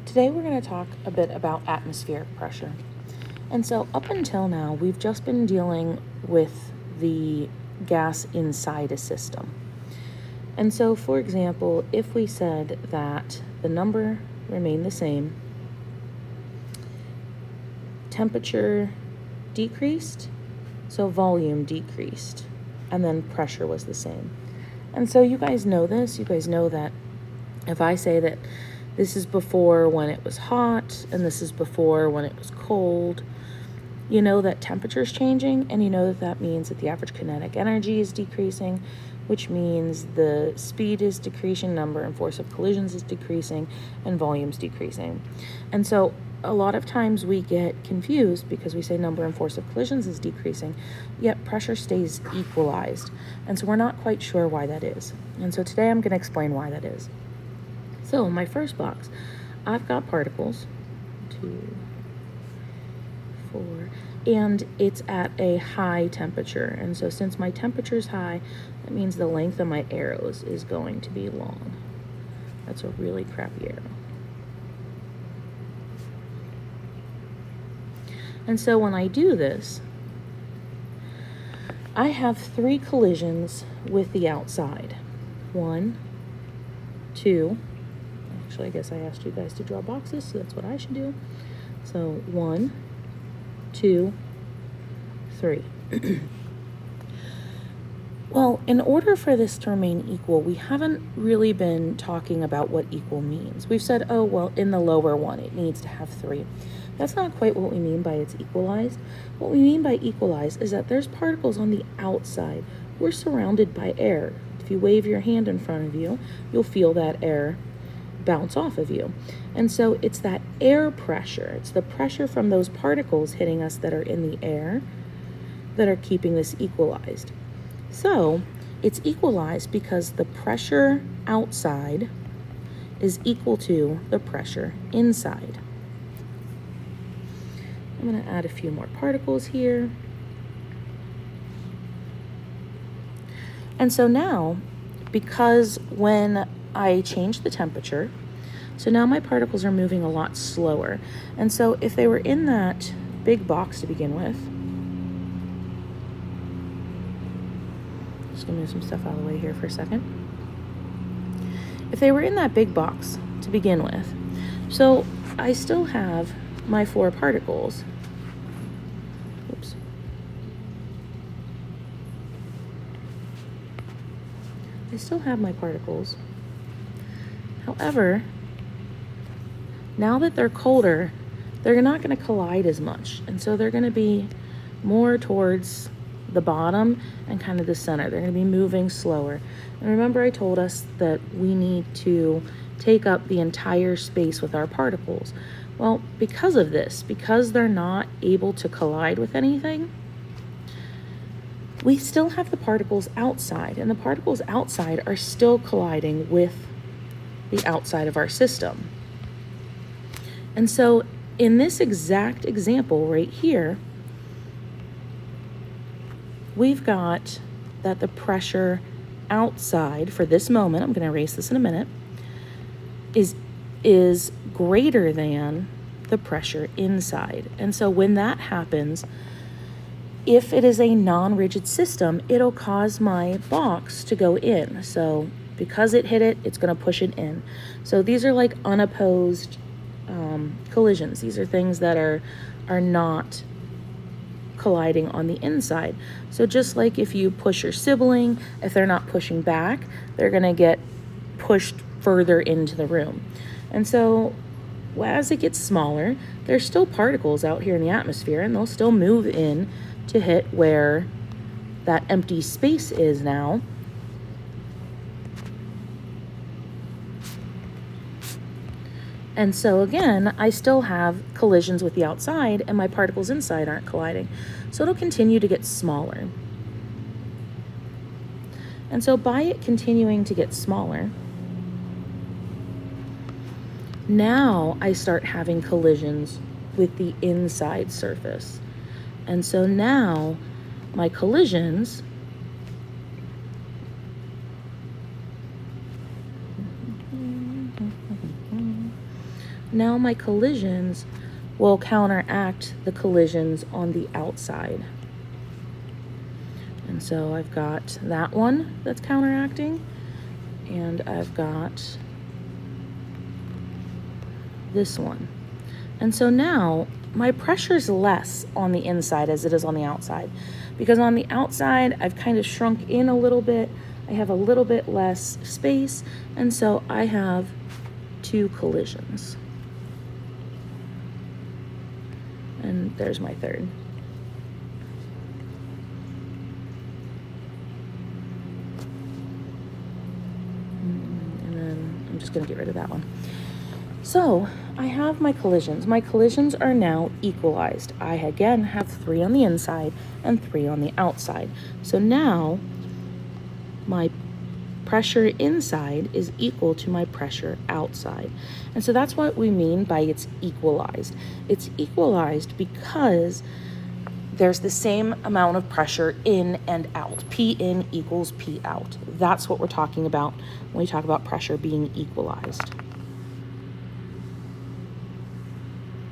Today we're going to talk a bit about atmospheric pressure. And so up until now, we've just been dealing with the gas inside a system. And so, for example, if we said that the number remained the same, temperature decreased, so volume decreased, and then pressure was the same. And so you guys know this. You guys know that if I say that this is before when it was hot, and this is before when it was cold, you know that temperature is changing, and you know that that means that the average kinetic energy is decreasing, which means the speed is decreasing, number and force of collisions is decreasing, and volume's decreasing. And so a lot of times we get confused because we say number and force of collisions is decreasing, yet pressure stays equalized. And so we're not quite sure why that is. And so today I'm going to explain why that is. So in my first box, I've got particles, 2, 4, and it's at a high temperature. And so since my temperature is high, that means the length of my arrows is going to be long. That's a really crappy arrow. And so when I do this, I have 3 collisions with the outside. 1, 2, actually I guess I asked you guys to draw boxes, so that's what I should do. So 1, 2, 3. Well, in order for this to remain equal, we haven't really been talking about what equal means. We've said, oh, well, in the lower one, it needs to have 3. That's not quite what we mean by it's equalized. What we mean by equalized is that there's particles on the outside. We're surrounded by air. If you wave your hand in front of you, you'll feel that air bounce off of you. And so it's that air pressure. It's the pressure from those particles hitting us that are in the air that are keeping this equalized. So it's equalized because the pressure outside is equal to the pressure inside. I'm going to add a few more particles here. And so now, because when I change the temperature, so now my particles are moving a lot slower. And so if they were in that big box to begin with, just gonna move some stuff out of the way here for a second. If they were in that big box to begin with, so I still have my 4 particles. Oops. I still have my particles. However, now that they're colder, they're not going to collide as much. And so they're going to be more towards the bottom and kind of the center. They're going to be moving slower. And remember I told us that we need to take up the entire space with our particles. Well, because of this, because they're not able to collide with anything, we still have the particles outside, and the particles outside are still colliding with the outside of our system. And so in this exact example right here, we've got that the pressure outside for this moment, I'm going to erase this in a minute, is greater than the pressure inside. And so when that happens, if it is a non-rigid system, it'll cause my box to go in. So because it hit it, it's going to push it in. So these are like unopposed collisions. These are things that are not colliding on the inside. So just like if you push your sibling, if they're not pushing back, they're going to get pushed further into the room. And so as it gets smaller, there's still particles out here in the atmosphere, and they'll still move in to hit where that empty space is now. And so again, I still have collisions with the outside, and my particles inside aren't colliding. So it'll continue to get smaller. And so by it continuing to get smaller, now I start having collisions with the inside surface. And so now my collisions Now my collisions will counteract the collisions on the outside. And so I've got that one that's counteracting, and I've got this one. And so now my pressure is less on the inside as it is on the outside, because on the outside I've kind of shrunk in a little bit. I have a little bit less space, and so I have 2 collisions. And there's my third. And then I'm just going to get rid of that one. So I have my collisions. My collisions are now equalized. I again have 3 on the inside and 3 on the outside. So now my pressure inside is equal to my pressure outside. And so that's what we mean by it's equalized. It's equalized because there's the same amount of pressure in and out. P in equals P out. That's what we're talking about when we talk about pressure being equalized.